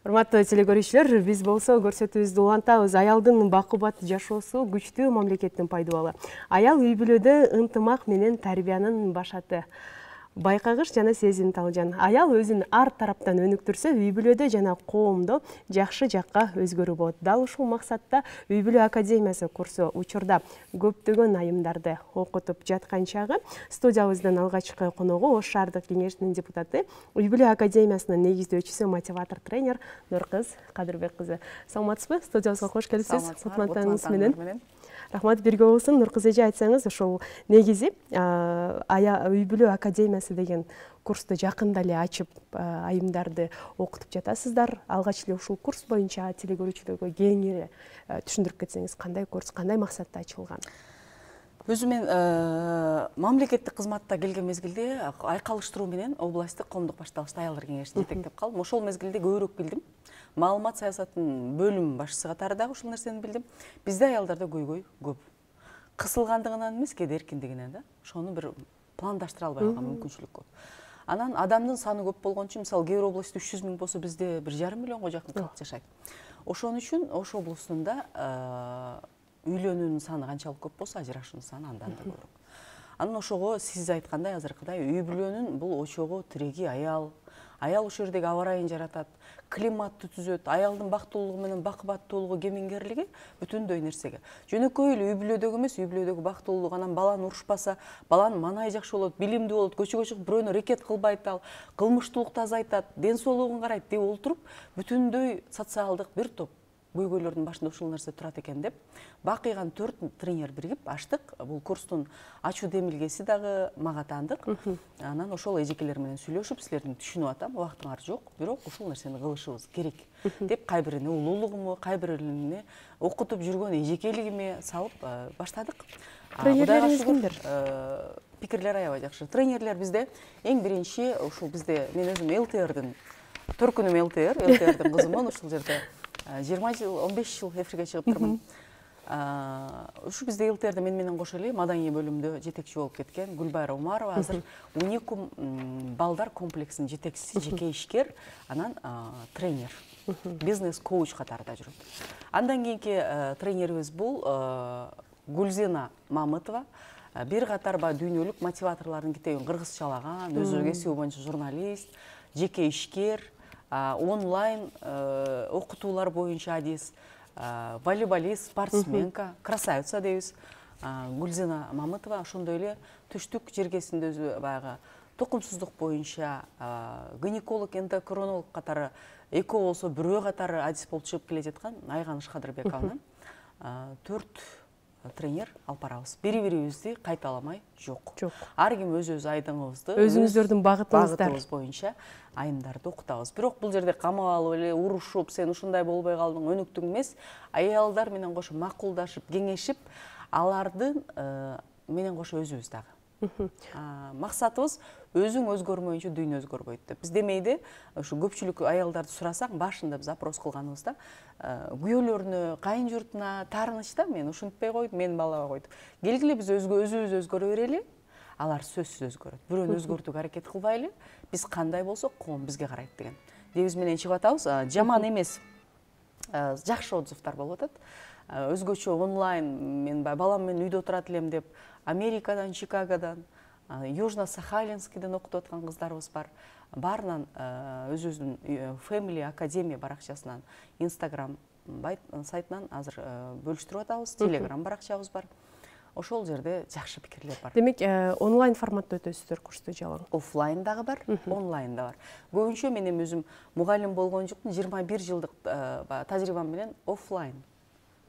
Урматтуу телекөрүүчүлөр, биз болсо көрсөтүүбүздү улантабыз. Аялдын бакубат жашоосу күчтүү мамлекеттин пайдубалы. Аял үй бүлөдө ынтымак менен тарбиянын башаты. Байкагыч жана Сезим Талжан. Аял өзүн ар тараптан өнүктүрсө, үй бүлөдө жана коомдо жакшы жакка өзгөрүү болот. Дал ушул максатта Үй бүлө академиясы курсу учурда көптөгөн айымдарды окутуп жаткан чагы студиябыздын алгачкы коногу Ош шаардык кеңештин депутаты, Үй бүлө академиясынын негиздөөчүсү, мотиватор тренер Нуркыз Кадырбек кызы. Саламатсызбы? Студиябызга кош келипсиз. Кутмандыгыңыз менен. Рахмат, бирге болсун. Нуркыз эже, айтсаңыз, ошол негизи Үй бүлө академиясы деген курсту жакында эле ачып, айымдарды окутуп жатасыздар. Алгач эле ушул курс боюнча телекөрүүчүлөргө кеңири түшүндүрүп кетсеңиз, кандай курс, кандай максатта ачылган? Өзү мен мамлекеттик кызматта келген мезгилде айкалыштыруу менен областтык коомдук башталгычта аялдар кеңешин жетектеп калдым. Ошол мезгилде көбүрөөк билдим. Маалымат саясатынын бөлүм башчысы катары дагы ушул нерсени билдим. Бизде аялдарда көйгөй көп. Кысылгандыгынан эмес, кээде эркиндигинен да. Ошону бир пландаштыра албай калган мүмкүнчүлүк көп. Анан адамдын саны көп болгон үчүн, мисалы, кээ бир областта 300 000 болсо, бизде 1,5 миллионго жакын калк жашайт. Ошон үчүн Ош облусунда үйлөнүүнүн саны канчалык көп болсо, ажырашуунун саны андан да көбүрөөк. Анан ошого сиз айткандай, азыркыдай үй бүлөнүн бул очогу, тиреги аял. Аял ошол жердеги аба ырайын жаратат, климатты түзөт, аялдын бактылуулугу менен бакубаттуулугу, кемингерлиги бүтүндөй нерсеге. Жөнөкөй эле үй бүлөдөгү эмес, үй бүлөдөгү бактылуулук, анан баланы урушпаса, баланын маанайы жакшы болот, билимдүү болот, көчөгө чыгып бирөөнө рекет кылбайт, ал кылмыштуулукту азайтат, ден соолугун карайт деп олтуруп, бүтүндөй социалдык бир топ көйгөйлөрдүн башында ушул нерсе турат экен деп, бакыйган 4 тренер биригип ачтык. Бул курстун ачуу демилгеси дагы мага таандык. Анан ошол эжекелер менен сүйлөшүп, силердин түшүнүп атам, убактыңар жок, бирок ушул нерсени кылышыбыз керек деп, кай бирине улуулугуmu, кай бирине окутуп жүргөн эжекелигиме салып баштадык. Тренерлериңиз кимдер? Пикирлер аябай жакшы. Тренерлер бизде эң биринчи ушул бизде, мен өзүм ЛТРдин төркүнүм ЛТРдин кызымын. Ушул жерде 20 жыл, 15 жыл эфирге чыгып турмун. Ушу бизде ЛТРде мен менен кошо эле маданий бөлүмдө жетекчи болуп кеткен Гүлбайра Умарова азыр Уникум балдар комплексинин жетекчиси, жеке ишкер, анан тренер, бизнес коуч катарында жүрөт. Андан кийинки тренерибиз бул Гүлзина Мамытова. Бир катар дүйнөлүк мотиваторлордун китебин кыргызчалаган, өзү кесиби боюнча журналист, жеке ишкер, онлайн окутуулар боюнча адис, волейболист, спортсменка, красавица дейбиз. Гүлзина Мамытова ошондой эле түштүк жергесинде өзү баягы тукумсуздук боюнча гинеколог, эндокринолог катары экөө болсо бирөө катары адис болуп чыгып келе жаткан Айганыш Кадырбековна 4 тренер алып барабыз. Бири-бирибизди кайталамай жок. Ар ким өз айдыңыбызды, өзүңүздөрдүн багытыңыздар боюнча айымдарды окутабыз. Бирок бул жерде камап алып эле урушуп, сен ушундай болбой калдың, өнүктүң эмес, аялдар менен кошо макулдашып, кеңешип, алардын менен кошо өзүбүз дагы. Максатыбыз өзүң өзгөрмөйүнчө дүйнө өзгөрбөйт деп. Биз демейде ушу көпчүлүк аялдарды сурасак, башында биз опрос кылганыбызда күйөөлөрүнө, кайын журтуна таарынычта мен ушинтпей койдум, мен балаба койдум. Келгиле биз өзүбүз өзгөрө берели, алар сөзсүз өзгөрөт. Бирөөнү өзгөртүүгө аракет кылбайлы, биз кандай болсок, коом бизге карайт деген дебиз менен чыгып атабыз. Жаман эмес, жакшы отзывдар болуп атат. Өзгөчө онлайн, мен балам менен үйдө отурат элем деп, Америкадан, Чикагодан, Южно-Сахалинскиден окутуп аткан кыздарыбыз бар. Баарынан өзүбүздүн Family Академия баракчасынан, Instagram сайтынан азыр бөлүштүрүп атабыз, Telegram баракчабыз бар. Ошол жерде жакшы пикирлер бар. Демек, онлайн форматта өтөсүздөр курсту жалаң? Офлайн дагы бар, онлайн да бар. Көбүнчө мен өзүм мугалим болгон жоктун, 21 жылдык тажрыйбам менен офлайн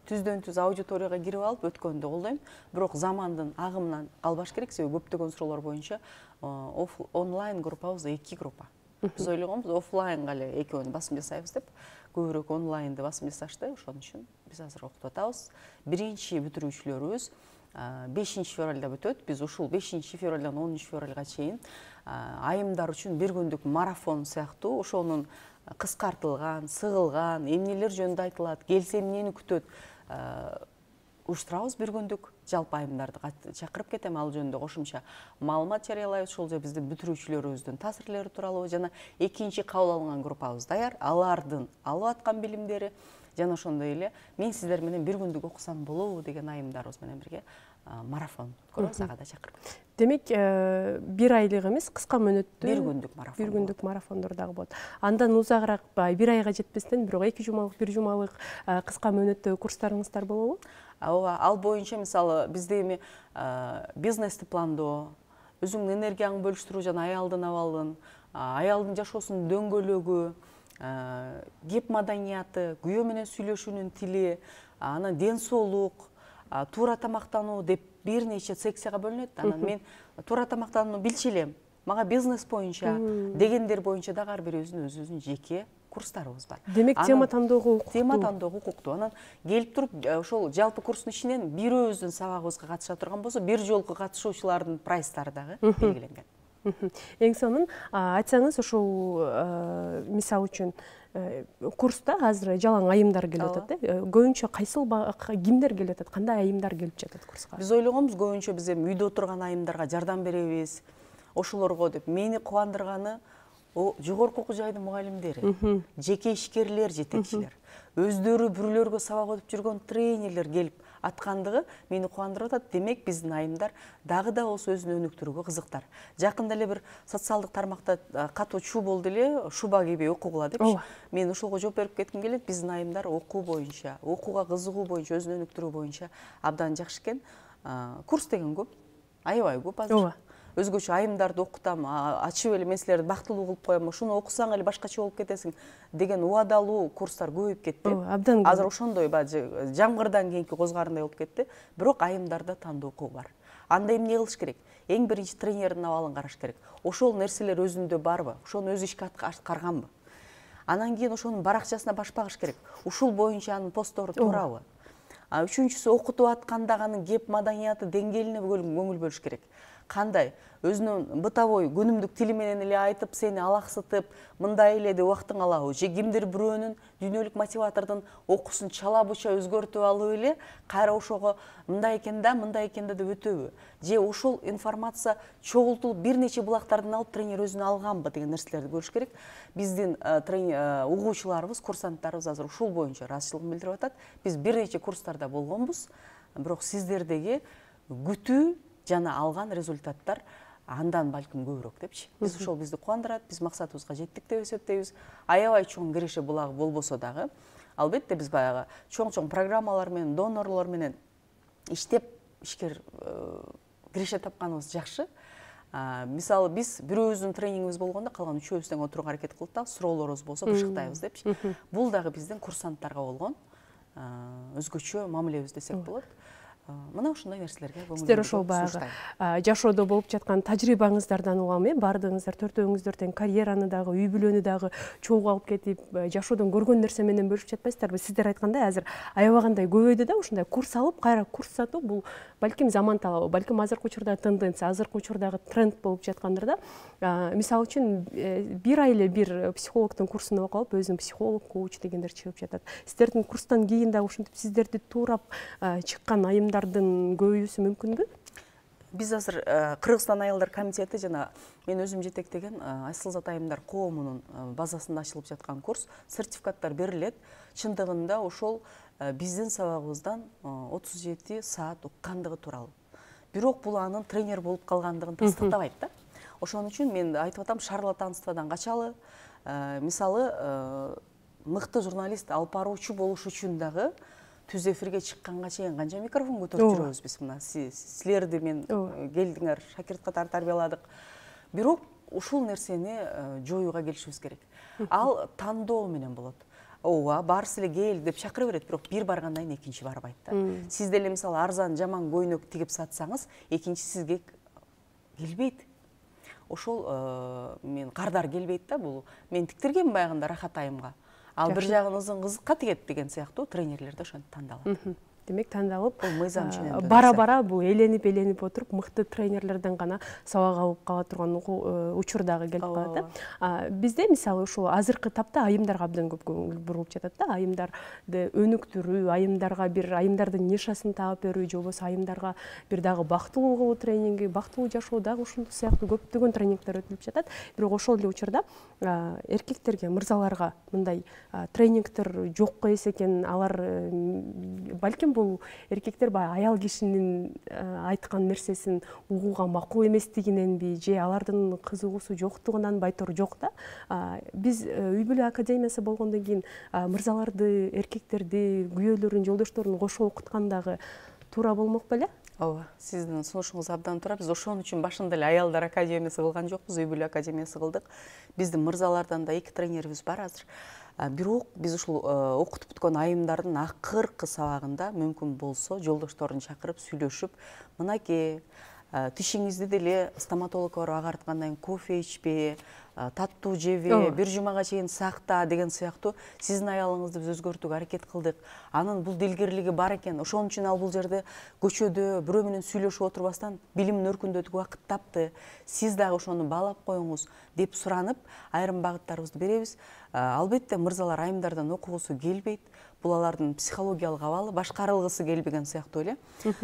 түздөн түз аудиторияга кирип алып өткөндү колдойм. Бирок замандын агымынан калбаш керек, себеби көптөгөн суроолор боюнча онлайн группабыз 2 группа. Биз ойлогонбуз офлайнга эле экөөнү басым жасайбыз деп, көбүрөөк онлайнды басым жасашты. Ошон үчүн биз азыр окутуп атабыз. Биринчи бүтүрүүчүлөрүбүз 5 февралда бүтөт. Биз ушул 5 февралдан 10 февралга чейин айымдар үчүн бир күндүк марафон сыяктуу, ошонун кыскартылган, сыгылган, эмнелер жөнүндө айтылат, келсе эмнени күтөт, уюштурабыз бир күндүк жалпы айымдарды чакырып кетем, ал жөнүндө кошумча маалымат жарыялайбыз. Ошол же биздин бүтүрүүчүлөрүбүздүн таасирлери тууралуу жана экинчи кабыл алынган группабыз даяр, алардын алып аткан билимдери жана ошондой эле мен сиздер менен бир күндүк окусам болобу деген айымдарыбыз менен бирге марафон өткөрөбүз, ага да чакырып. Демек, бир айлык эмес, кыска мөөнөттүү бир күндүк марафон. Бир күндүк марафондор дагы болот. Андан узагыраак бир айга жетпестен, бирок 2 жумалык, 1 жумалык кыска мөөнөттүү курстарыңыздар болобу? Ооба, ал боюнча мисалы бизде эми бизнести пландоо, өзүңдүн энергияңды бөлүштүрүү жана аялдын жашоосунун дөңгөлөгү, кеп маданияты, күйөө менен сүйлөшүүнүн тили, анан ден соолук, туура тамактануу деп бир нече секцияга бөлүнөт. Анан мен туура тамактанууну билчү элем. Мага бизнес боюнча, дегендер боюнча дагы ар бирибиздин өзүбүздүн жеке курстарыбыз бар. Демек, тема тандоого укуктуу. Тема тандоого укуктуу. Анан келип туруп, ошол жалпы курстун ичинен бирөөбүздүн сабагыбызга катыша турган болсо, бир жолку катышуучулардын прайстары дагы белгиленген. Эң сонун айтсаңыз, ошол мисалы үчүн курста азыр жалаң айымдар келип атат, көбүнчө кимдер келип атат, кандай айымдар келип жатат курска? Биз ойлогонбуз, көбүнчө биз эми үйдө отурган айымдарга жардам беребиз, ошолорго деп. Мени кубандырганы жогорку окуу жайдын мугалимдери, жеке ишкерлер, жетекчилер, өздөрү бүрүлөргө сабак өтүп жүргөн тренерлер келип аткандыгы мени кубандырып атат. Демек, биздин айымдар дагы да болсо өзүн өнүктүрүүгө кызыктар. Жакында эле бир социалдык тармакта катуу чуу болду эле, шуба кийбей окугула депчи. Мен ошого жооп берип кетким келет. Биздин айымдар окуу боюнча, окууга кызыгуу боюнча, өзүн өнүктүрүү боюнча абдан жакшы экен. Курс деген көп, аябай көп азыр. Өзгөчө айымдарды окутам, ачып эле мен силерди бактылуу кылып коем, ушуну окусаң эле башкача болуп кетесиң деген убадалуу курстар көбөйүп кетти. Азыр ошондой жамгырдан кийинки козгарындай болуп кетти. Бирок айымдарда тандоо окуу бар. Анда эмне кылыш керек? Эң биринчи тренердин абалын караш керек. Ошол нерселер өзүндө барбы? Ошону өзү ишке аткарганбы? Анан кийин ошонун баракчасына баш багыш керек. Ушул боюнча анын посттору туурабы? Үчүнчүсү, окутуп атканда анын кеп маданияты деңгээлине көңүл бөлүш керек. Кандай өзүнүн бытовой күнүмдүк тили менен эле айтып, сени алаксытып, мындай эле деп убактың алабы? Же кимдир бирөөнүн дүйнөлүк мотиватордун окуусун чала буча өзгөртүп алып эле, кайра ошого мындай экен да деп өтөбү? Же ошол информация чогултулуп бир нече булактардан алып тренер өзүнө алганбы деген нерселерди көрүш керек. Биздин угуучуларыбыз, курсанттарыбыз азыр ушул боюнча ыраазычылыгын билдирип атат. Биз бир нече курстарда болгонбуз, бирок сиздердеги күтүү жана алган результаттар андан балким көбүрөөк депчи. Биз ошол бизди кубандырат, биз максатыбызга жеттик деп эсептейбиз. Аябай чоң киреше булагы болбосо дагы, албетте биз баягы чоң программалар менен, донорлор менен иштеп, ишкер киреше тапканыбыз жакшы. Мисалы биз бирөөбүздүн тренингибиз болгондо калган үчөөбүз тең отурууга аракет кылып атабыз, суроолорубуз болсо бышыктайбыз депчи. Бул дагы биздин курсанттарга болгон өзгөчө мамилебиз десек болот. Мына ушундай нерселерге көңүл сиздер ошол баягы жашоодо болуп жаткан тажрыйбаңыздардан улам, баардыгыңыздар төртөөңүздөр тең карьераны дагы, үй бүлөнү дагы чогуу алып кетип, жашоодон көргөн нерсе менен бөлүшүп жатпайсыздарбы? Сиздер айткандай, азыр аябагандай көбөйдү да, ушундай курс алып, кайра курс сатуу, бул балким заман талабы, балким азыркы учурдагы тенденция, азыркы учурдагы тренд болуп жаткандыр да. Мисалы үчүн бир ай эле бир психологдун курсун окуп алып, өзүн психолог, коуч дегендер чыгып жатат. Сиздердин курстан кийин дагы ушинтип сиздерди туурап чыккан айымдардын көбөйүүсү мүмкүнбү? Биз азыр Кыргызстан аялдар комитети жана мен өзүм жетектеген Айсылзат айымдар коомунун базасында ачылып жаткан курс, сертификаттар берилет. Чындыгында ошол биздин сабагыбыздан 37 саат уккандыгы тууралуу. Бирок бул анын тренер болуп калгандыгын тастыктабайт да. Ошон үчүн мен айтып атам, шарлатанстводан качалы. Мисалы, мыкты журналист алып баруучу болуш үчүн дагы түз эфирге чыкканга чейин канча микрофон көтөрүп жүрөбүз биз. Мына силерди мен келдиңер, шакирт катары тарбияладык. Бирок ушул нерсени жоюуга келишибиз керек. Ал тандоо менен болот. Ооба, барсы эле кел деп чакыра берет, бирок бир баргандан кийин экинчи барбайт да. Сиз деле мисалы арзан жаман көйнөк тигип сатсаңыз, экинчи сизге келбейт. Ошол мен кардар келбейт да, бул мен тиктиргем баягында рахат айымга. Ал бир жагын ызың кызыкка тигет деген сыяктуу тренерлер да ошентип тандалат. демек тандалып, Бул мыйзам ченемдүү бара-бара бул эленип отуруп мыкты тренерлерден гана сабак алып кала турган учур дагы келип калат. Бизде мисалы ушул азыркы тапта айымдарга абдан көп көңүл бурулуп жатат да. Айымдарды өнүктүрүү, айымдардын нишасын таап берүү, же болбосо айымдарга бир дагы бактылуу кылуу тренинги, бактылуу жашоо дагы ушул сыяктуу көптөгөн тренингдер өтүлүп жатат. Бирок ошол эле учурда эркектерге, мырзаларга мындай тренингдер жок эс экен. Алар балким бул эркектер баягы аял кишинин айткан нерсесин угууга макул эместигиненби, же алардын кызыгуусу жоктугунан байтор жок да. Биз үй бүлө академиясы болгондон кийин мырзаларды, эркектерди, күйөөлөрүн, жолдошторун кошо окуткандагы туура болмок беле? Ооба, сиздин сунушуңуз абдан туура. Биз ошон үчүн башында эле аялдар академиясы кылган жокпуз, үй бүлө академиясы кылдык. Биздин мырзалардан да 2 тренерибиз бар азыр. Бирок биз ушул окутуп бүткөн айымдардын акыркы сабагында мүмкүн болсо жолдошторун чакырып сүйлөшүп, мынакей тишиңизди деле стоматологко барып агарткандан кийин кофе ичпе, таттуу жебе, бир жумага чейин сакта деген сыяктуу сиздин аялыңызды биз өзгөртүүгө аракет кылдык. Анын бул делгерлиги бар экен. Ошон үчүн ал бул жерде көчөдө бирөө менен сүйлөшүп отурбастан билимин өркүндөтүүгө убакыт тапты. Сиз дагы ошону баалап коюңуз деп суранып, айрым багыттарыбызды беребиз. Албетте мырзалар айымдардан окугусу келбейт. Бул алардын психологиялык абалы, башкарылгысы келбеген сыяктуу эле.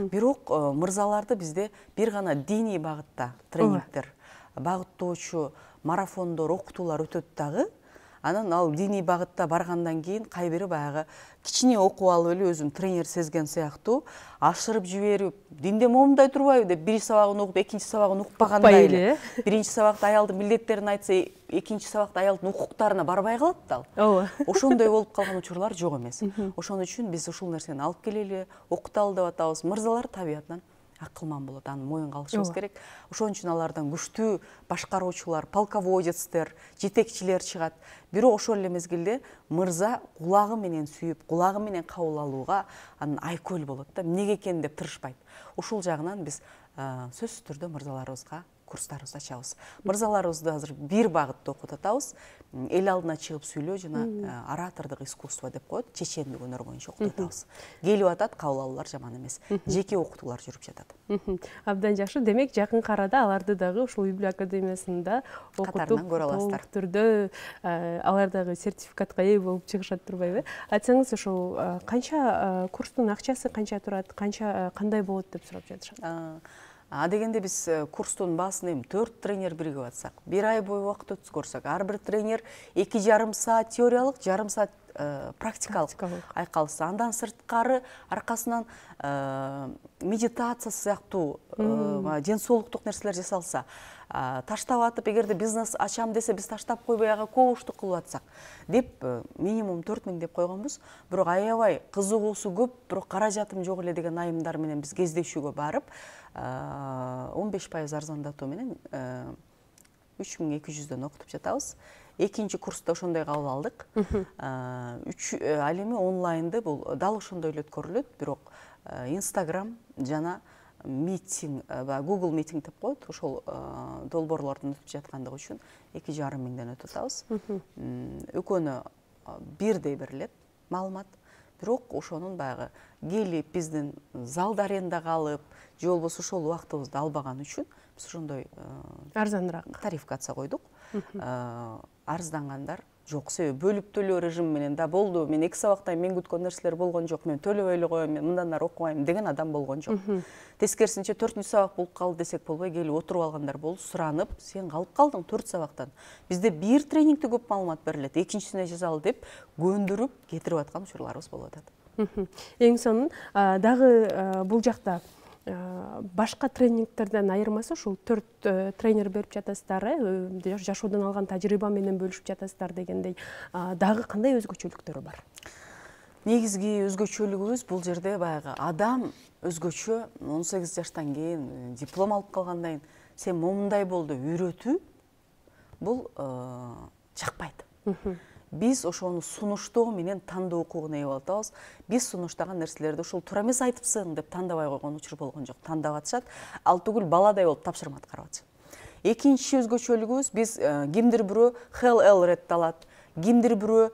Бирок мырзаларды бизде бир гана диний багытта тренингдер, багыттоочу марафондор, окутуулар өтөт дагы. Анан ал диний багытта баргандан кийин кайбири баягы кичине окуп алып эле өзүн тренер сезген сыяктуу ашырып жиберип, динде момундай турбайбы деп биринчи сабагын окуп, экинчи сабагын укпагандай эле. Биринчи сабакта аялдын милдеттерин айтса, экинчи сабакта аялдын укуктарына барбай калат да ал. Ооба. Ошондой болуп калган учурлар жок эмес. Ошон үчүн биз ушул нерсени алып келели, окуталы деп атабыз. Мырзалар табиятынан акылман болот, аны моюнга алышыбыз керек. Ошон үчүн алардан күчтүү башкаруучулар, полководецтер, жетекчилер чыгат. Бирок ошол эле мезгилде мырза кулагы менен сүйүп, кулагы менен кабыл алууга анын айкөл болот да. Эмнеге экен деп тырышпайт. Ушул жагынан биз сөзсүз түрдө мырзаларыбызга курстарыбызды ачабыз. Мырзаларыбызды азыр бир багытта окутуп атабыз. Эл алдына чыгып сүйлөө жана оратордук искусство деп коет, чечендик өнөр боюнча окутуп атабыз. Келип атат, кабыл алуулар жаман эмес. Жеке окутуулар жүрүп жатат. Абдан жакшы. Демек жакынкы арада аларды дагы ушул үй бүлө академиясында окутуп, толук түрдө алар дагы сертификатка ээ болуп чыгышат турбайбы? Айтсаңыз, ошол канча курстун акчасы канча турат, кандай болот деп сурап жатышат? Дегенде биз курстун баасын 4 тренер биригип атсак, 1 ай бою убакыт өткөрсөк, ар бир тренер 2,5 саат теориялык, 1,5 саат практикалык айкалса, андан сырткары аркасынан медитация сыяктуу ден соолуктук нерселер жасалса, таштап атып, эгерде бизнес ачам десе, биз таштап койбой ага коуштук кылып атсак деп минимум 4000 деп койгонбуз. Бирок аябай кызыгуусу көп, бирок каражатым жок эле деген айымдар менен биз кездешүүгө барып, 15% арзандатуу менен 3200дөн окутуп жатабыз. Экинчи курста ошондой кабыл алдык. Ал эми онлайнды бул дал ошондой эле өткөрүлөт, бирок Instagram жана митинг, Google митинг деп коет, ошол долбоорлордун өтүп жаткандыгы үчүн 2500ден өтүп атабыз. Экөөнө бирдей берилет маалымат. Бирок ошонун баягы келип биздин залда арендага алып, же болбосо ошол убактыбызды албаган үчүн биз ошондой арзаныраак тарификация койдук. Арыздангандар жок, себеби бөлүп төлөө режим менен да болду. Мен 2 сабактан мен күткөн нерселер болгон жок. Мен төлөбөй эле коем, мен мындан ары окубайм деген адам болгон жок. Тескерисинче 4-нчү сабак болуп калды десек болбой, келип отуруп алгандар болду, суранып, сен калып калдың 4 сабактан. Бизде бир тренингде көп маалымат берилет, экинчисине жазалы деп көндүрүп кетирип аткан учурларыбыз болуп атат. Эң сонун дагы бул жакта башка тренингтерден айырмасы ушул 4 тренер берип жатасыздар, жашоодон алган тажрыйба менен бөлүшүп жатасыздар дегендей, дагы кандай өзгөчөлүктөрү бар? Негизги өзгөчөлүгүбүз бул жерде баягы адам өзгөчө 18 жаштан кийин диплом алып калгандан кийин сен момундай болду үйрөтүү бул жакпайт. Биз ошону сунуштоо менен тандоо укугуна ээ болуп атабыз. Биз сунуштаган нерселерди ушул туура эмес айтыпсың деп тандабай койгон учур болгон жок. Тандап атышат. Ал түгүл баладай болуп тапшырма аткарып атышат. Экинчи өзгөчөлүгүбүз, биз кимдир бирөө HLL ред алат, кимдир бирөө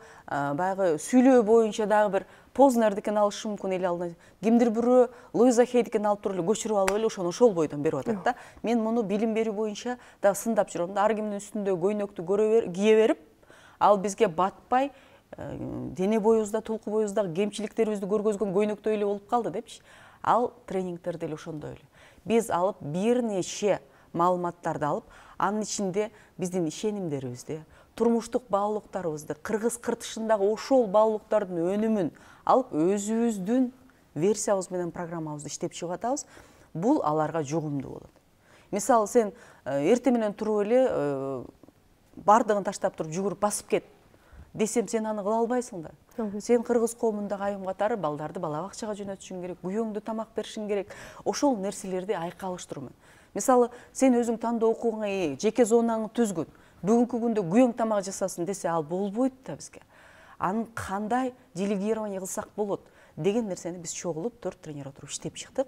баягы сүйлөө боюнча дагы бир Познердикин алышы мүмкүн эле алдына. Кимдир бирөө Луиза Хейдикин алып туруп эле көчүрүп алып эле ошону ошол бойдон берип атат да. Мен муну билим берүү боюнча дагы сындап жүрөм да. Ар кимдин үстүндөгү көйнөктү кие берип, ал бизге батпай, дене боюбузда, тулку боюбуздагы кемчиликтерибизди көргөзгөн көйнөктөй эле болуп калды депчи. Ал тренингтерде эле ошондой эле. Биз алып бир нече маалыматтарды алып, анын ичинде биздин ишенимдерибизди, турмуштук баалуулуктарыбызды, кыргыз кыртышындагы ошол баалуулуктардын өнүмүн алып өзүбүздүн версиябыз менен программабызды иштеп чыгып атабыз. Бул аларга жугумдуу болот. Мисалы сен эртең менен туруп эле бардыгын таштап туруп жүгүрүп басып кет десем, сен аны кыла албайсың да. Сен кыргыз коомундагы айым катары балдарды бала бакчага жөнөтүшүң керек, күйөөңдү тамак беришиң керек. Ошол нерселерди айкалыштыруу. Мисалы сен өзүң тандоо укугуңа ээ, жеке зонаңды түзгүн, бүгүнкү күндө күйөөң тамак жасасын десе, ал болбойт да бизге. Аны кандай делегирование кылсак болот деген нерсени биз чогулуп 4 тренер отуруп иштеп чыктык.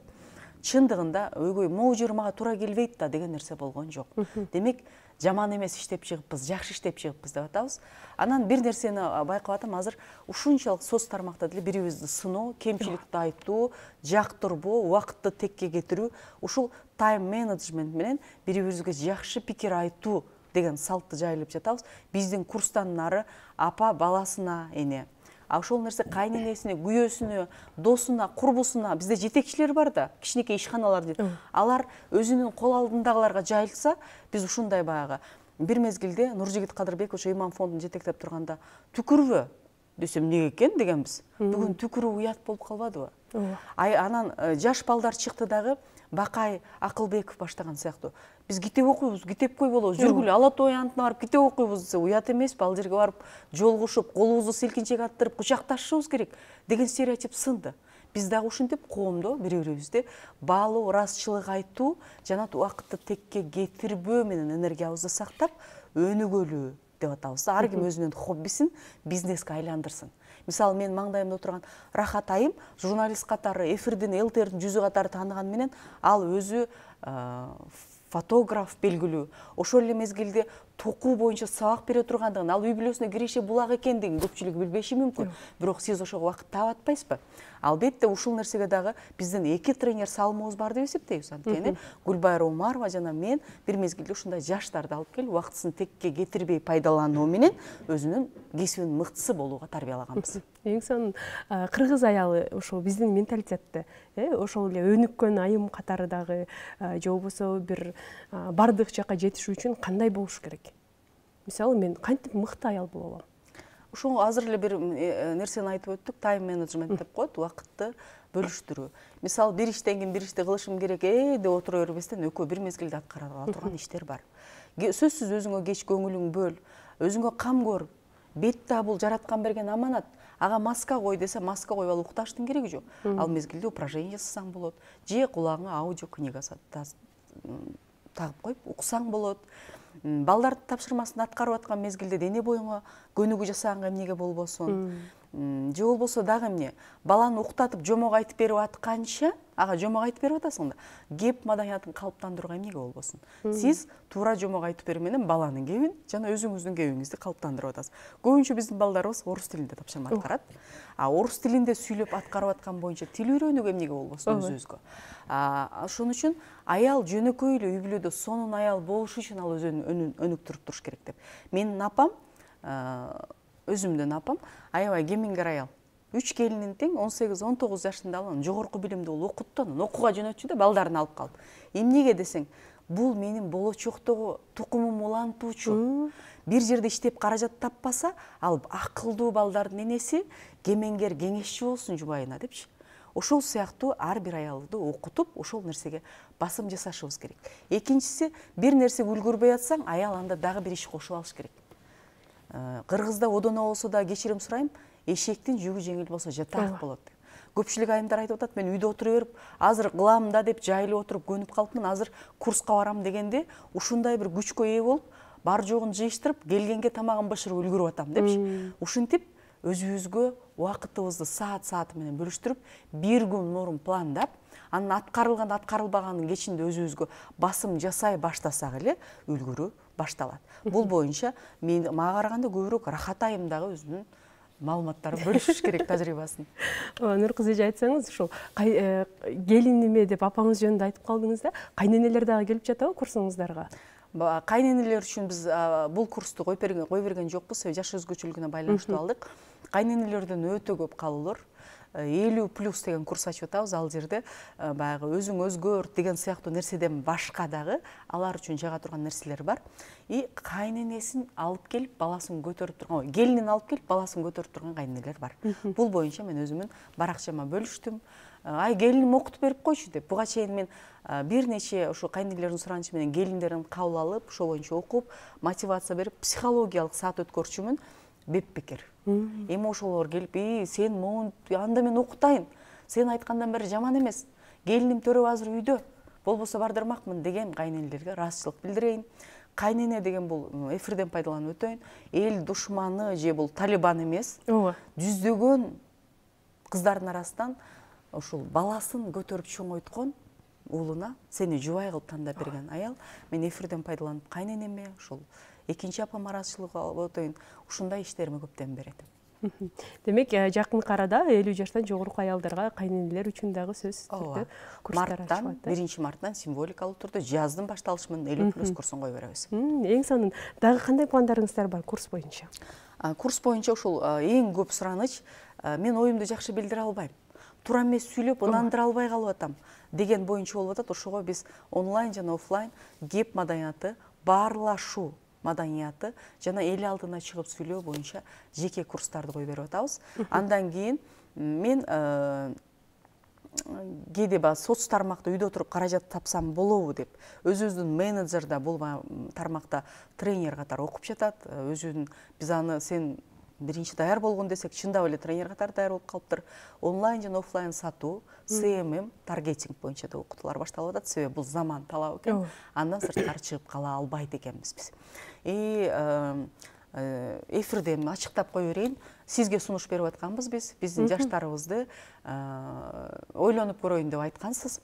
Чындыгында ойгой могу жери мага туура келбейт да деген нерсе болгон жок. Демек, жаман эмес иштеп чыгыппыз, жакшы иштеп чыгыппыз деп атабыз. Анан бир нерсени байкап атам, азыр ушунчалык соц тармакта деле бири-бирибизди сыноо, кемчиликти айтуу, жактырбоо, убакытты текке кетирүү, ушул тайм менеджмент менен бири-бирибизге жакшы пикир айтуу деген салтты жайылып жатабыз. Биздин курстан нары апа баласына эне, ошол нерсе кайненесине, күйөөсүнө, досуна, курбусуна, бизде жетекчилер бар да, кичинекей ишканалар дейт. Алар өзүнүн кол алдындагыларга жайылса, биз ушундай баягы бир мезгилде Нуржигит Кадырбек ошо имам фондун жетектеп турганда түкүрбө десем, эмнеге экен дегенбиз. Бүгүн түкүрүү уят болуп калбадыбы? Анан жаш балдар чыкты дагы, Бакай Акылбеков баштаган сыяктуу. Биз китеп окуйбуз, китепкөй болобуз, жүргүлө Ала Той антына барып китеп окуйбуз десе, уят эмеспи? Ал жерге барып жолугушуп, колубузду силкинчек аттырып, кучакташышыбыз керек деген стереотип сынды. Биз дагы ушинтип коомдо бири-бирибизди баалоо, ыраазычылык айтуу жана убакытты текке кетирбөө менен энергиябызды сактап өнүгөлү деп атабыз. Ар ким өзүнүн хоббисин бизнеске айландырсын. Мисалы, мен маңдайымда отурган Рахат айым журналист катары, эфирдин, ЛТРдин жүзү катары тааныган менен, ал өзү фотограф белгилүү. Ошол эле мезгилде токуу боюнча сабак бере тургандыгын, ал үй бүлөсүнө киреше булак экендигин көпчүлүк билбеши мүмкүн. Бирок сиз ошого убакыт таап атпайсызбы? Албетте ушул нерсеге дагы биздин 2 тренер салымыбыз бар деп эсептейбиз. Анткени Гүлбайра Умарова жана мен бир мезгилде ушундай жаштарды алып келип, убактысын текке кетирбей пайдалануу менен өзүнүн кесибинин мыктысы болууга тарбиялаганбыз. Эң сонун кыргыз аялы ошол биздин менталитетте, ошол эле өнүккөн айым катары дагы же болбосо бир бардык жакка жетишүү үчүн кандай болуш керек? Мисалы, мен кантип мыкты аял боло алам? Ушул азыр эле бир нерсени айтып өттүк, тайм менеджмент деп коет, убакытты бөлүштүрүү. Мисалы, бир иштен кийин бир ишти кылышым керек деп отура бербестен экөө бир мезгилде аткара турган иштер бар. Сөзсүз өзүңө кеч көңүлүң бөл, өзүңө кам көр. Бет да бул жараткан берген аманат. Ага маска кой десе, маска коюп алып укташтын кереги жок. Ал мезгилде упражнение жасасаң болот, же кулагыңа аудио книга тагып коюп уксаң болот. Балдардын тапшырмасын аткарып аткан мезгилде дене боюңа көнүгүү жасаганга эмнеге болбосун? Же болбосо дагы эмне? Баланы уктатып жомок айтып берип атканча, ага жомок айтып берип атасың да, кеп маданиятын калыптандырууга эмнеге болбосун? Сиз туура жомок айтып берүү менен баланын кебин жана өзүңүздүн кебиңизди калыптандырып атасыз. Көбүнчө биздин балдарыбыз орус тилинде тапшырма аткарат. Орус тилинде сүйлөп аткарып аткан боюнча тил үйрөнүүгө эмнеге болбосун өзүбүзгө? Ошон үчүн аял жөнөкөй эле үй бүлөдө сонун аял болуш үчүн ал өзүн өнүктүрүп туруш керек деп. Менин апам, өзүмдүн апам аябай кемингер аял. 3 келинин тең 18-19 жашында алып, жогорку билимди бол окутту, окууга жөнөтчү да балдарын алып калып. Эмнеге десең, бул менин болочоктогу тукумум улантуучу. Бир жерде иштеп каражат таппаса, ал акылдуу балдардын энеси, кемеңгер кеңешчи болсун жубайына депчи. Ошол сыяктуу ар бир аялды окутуп, ошол нерсеге басым жасашыбыз керек. Экинчиси, бир нерсе үлгүрбөй атсаң, аял анда дагы бир иш кошуп алыш керек. Кыргызда одоно болсо да кечирим сурайм, эшектин жүгү жеңил болсо жатак болот. Көпчүлүк айымдар айтып атат, мен үйдө отура берип, азыр кылам да деп жайылып отуруп көнүп калыпмын, азыр курска барам дегенде ушундай бир күчкө ээ болуп, бар жогун жыйыштырып, келгенге тамагын бышырып үлгүрүп атам депчи. Ушинтип өзүбүзгө убакытыбызды саат менен бөлүштүрүп, бир күн мурун пландап, анын аткарылган аткарылбаганын кечинде өзүбүзгө басым жасай баштасак эле үлгүрүү башталат. Бул боюнча мага караганда көбүрөөк Рахат айым дагы өзүнүн маалыматтарын бөлүшүш керек тажрыйбасын. Нуркызы эже, айтсаңыз, ушул келиниме деп апаңыз жөнүндө айтып калдыңыз да, кайненелер дагы келип жатабы курсуңуздарга? Кайненелер үчүн биз бул курсту кой берген жокпуз, жаш өзгөчөлүгүнө байланыштуу алдык. Кайненелерден өтө көп калуулар 50+ деген курс ачып атабыз. Ал жерде баягы өзүң өзгөрт деген сыяктуу нерседен башка дагы алар үчүн жага турган нерселер бар. И кайненесин алып келип баласын көтөрүп турган, келинин алып келип баласын көтөрүп турган кайненелер бар. Бул боюнча мен өзүмүн баракчама бөлүштүм. Ай, келиним окутуп берип койчу деп. Буга чейин мен бир нече ошо кайненелердин суранычы менен келиндерин кабыл алып, ошол боюнча окуп, мотивация берип, психологиялык саат өткөрчүмүн. Бепбекер. Эми ошолор келип, сен могун, анда мен окутайын. Сен айткандан бери жаман эмес. Келиним төрөп азыр үйдө. Болбосо бардырмакмын деген кайненелерге ыраазычылык билдирейин. Кайнене деген бул эфирден пайдаланып өтөйүн. Эл душманы же бул талибан эмес. Жүздөгөн кыздардын арасынан ушул баласын көтөрүп чоңойткон уулуна сени жубай кылып тандап берген аял. Мен эфирден пайдаланып кайненеме, ушул экинчи апам ыраазычылык алып өтөйүн. Ушундай иштериме көптөн берет. Демек, жакынкы арада 50 жаштан жогорку аялдарга кайненелер үчүн дагы сөзсүз түрдө курстар ачылат. 1-мартдан символикалуу түрдө жаздын башталышы менен 50+ курсун кое беребиз. Эң сонун дагы кандай пландарыңыздар бар курс боюнча? Курс боюнча ушул эң көп сураныч, мен оюмду жакшы билдире албайм. Туура эмес сүйлөп, ынандыра албай калып атам деген боюнча болуп атат. Ошого биз онлайн жана офлайн кеп маданияты, баарлашуу маданияты жана эл алдына чыгып сүйлөө боюнча жеке курстарды кое берип атабыз. Андан кийин мен кээде соц тармакта үйдө туруп каражат тапсам болобу деп өзүбүздүн менеджер да бул тармакта тренер катары окуп жатат. Өзүнүн биз аны сен биринчи даяр болгон десек, чындап эле тренер катары даяр болуп калыптыр. Онлайн жана офлайн сатуу, CMM, таргетинг боюнча да окутуулар башталып атат. Себеби бул заман талабы экен. Андан сырткары чыгып кала албайт экенбиз биз. Эфирде ачыктап кое берейин. Сизге сунуш берип атканбыз биз. Биздин жаштарыбызды ойлонуп көрөйүн деп айткансыз.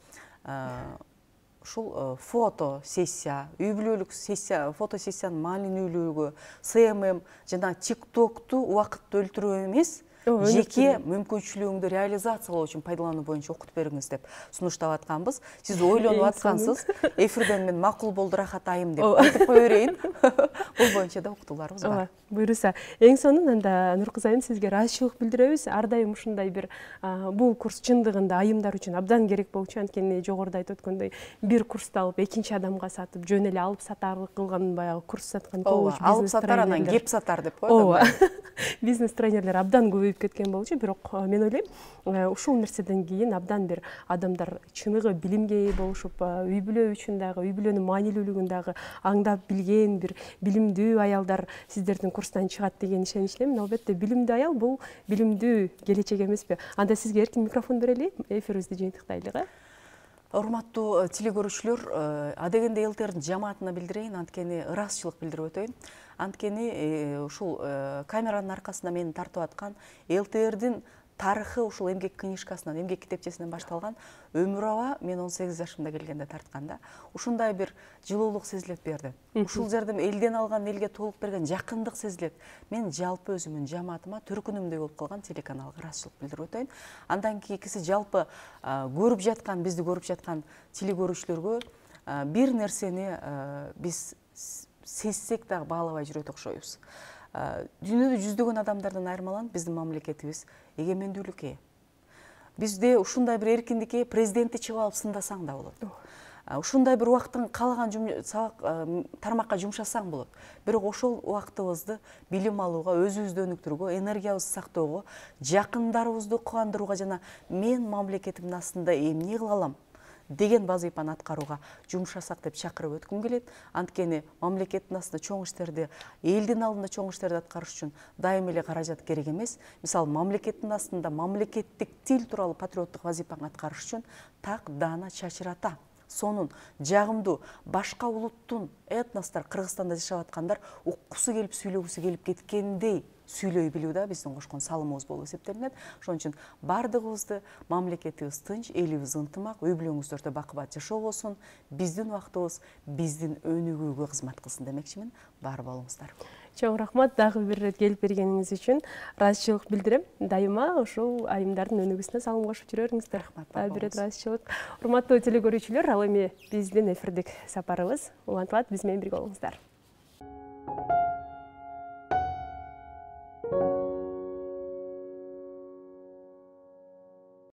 Ушул фото сессия, үй бүлөлүк сессия, фото сессиянын маанилүүлүгү, CMM жана TikToкту убакытты өлтүрүү эмес, жеке мүмкүнчүлүгүңдү реализациялоо үчүн пайдалануу боюнча окутуп бериңиз деп сунуштап атканбыз. Сиз ойлонуп аткансыз. Эфирден мен макул болду Рахат айым деп айтып кое берейин. Бул боюнча да окутууларыбыз бар. Буйруса, эң сонун анда Нуркызы айым сизге ыраазычылык билдиребиз. Ар дайым ушундай бир бул курс чындыгында айымдар үчүн абдан керек болчу. Анткени жогоруда айтып өткөндөй, бир курсту алып экинчи адамга сатып, жөн эле алып сатарлык кылган баягы курс саткан коуч, алып сатар, анан кеп сатар деп коет. Бизнес тренерлер абдан көбөйүп кеткен болчу, бирок мен ойлойм, ушул нерседен кийин абдан бир адамдар чыныгы билимге ээ болушуп, үй бүлө үчүн дагы, үй бүлөнүн маанилүүлүгүн дагы аңдап билген бир билимдүү аялдар сиздердин курстан чыгат деген ишеничтемин. Албетте, билимдүү аял бул билимдүү келечек эмеспи? Анда сизге эркин микрофон берели, эфирибизди жыйынтыктайлы. Урматтуу телекөрүүчүлөр, адегенде ЛТРдин жамаатына билдирейин, анткени ыраазычылык билдирип өтөйүн. Анткени ушул камеранын аркасында мени тартып аткан ЛТРдин тарыхы ушул эмгек книжкасынан, эмгек китепчесинен башталган. Өмүрова мен 18 жашымда келгенде тартканда ушундай бир жылуулук сезилет берди. Ушул жерде элден алган элге толук берген жакындык сезилет. Мен жалпы өзүмүн жамаатыма төркүнүмдөй болуп калган телеканалга ыраазычылык билдирип өтөйүн. Андан кийинкиси жалпы көрүп жаткан, бизди көрүп жаткан телекөрүүчүлөргө бир нерсени биз сезсек дагы баалабай жүрөт окшойбуз. Дүйнөдө жүздөгөн адамдардан айырмаланып биздин мамлекетибиз эгемендүүлүккө ээ. Бизде ушундай бир эркиндикке президентти чыгып алып сындасаң да болот. Ушундай бир убакыттын каалаган тармакка жумшасаң болот. Бирок ошол убактыбызды билим алууга, өзүбүздү өнүктүрүүгө, энергиябызды сактоого, жакындарыбызды кубандырууга жана мен мамлекетимдин астында эмне кыла алам деген вазыйфаны аткарууга жумшасак деп чакырып өткүм келет. Анткени мамлекеттин астында чоң иштерди, элдин алдында чоң иштерди аткарыш үчүн дайым эле каражат керек эмес. Мисалы, мамлекеттин астында мамлекеттик тил тууралуу патриоттук вазыйфаны аткарыш үчүн так даана чачырата сонун жагымдуу башка улуттун этностор Кыргызстанда жашап аткандар уккусу келип сүйлөгүсү келип кеткендей сүйлөй билүү да биздин кошкон салымыбыз болуп эсептелинет. Ошон үчүн бардыгыбызды мамлекетибиз тынч, элибиз ынтымак, үй бүлөңүздөрдө бакубат жашоо болсун, биздин убактыбыз биздин өнүгүүгө кызмат кылсын демекчимин. Бар болуңуздар. Чоң рахмат, дагы бир ирет келип бергениңиз үчүн ыраазычылык билдирем. Дайыма ушул айымдардын өнүгүүсүнө салым кошуп жүрөрүңүздөр. Дагы бир ирет ыраазычылык. Урматтуу телекөрүүчүлөр, ал эми биздин эфирдик сапарыбыз улантылат. Биз менен бирге болуңуздар.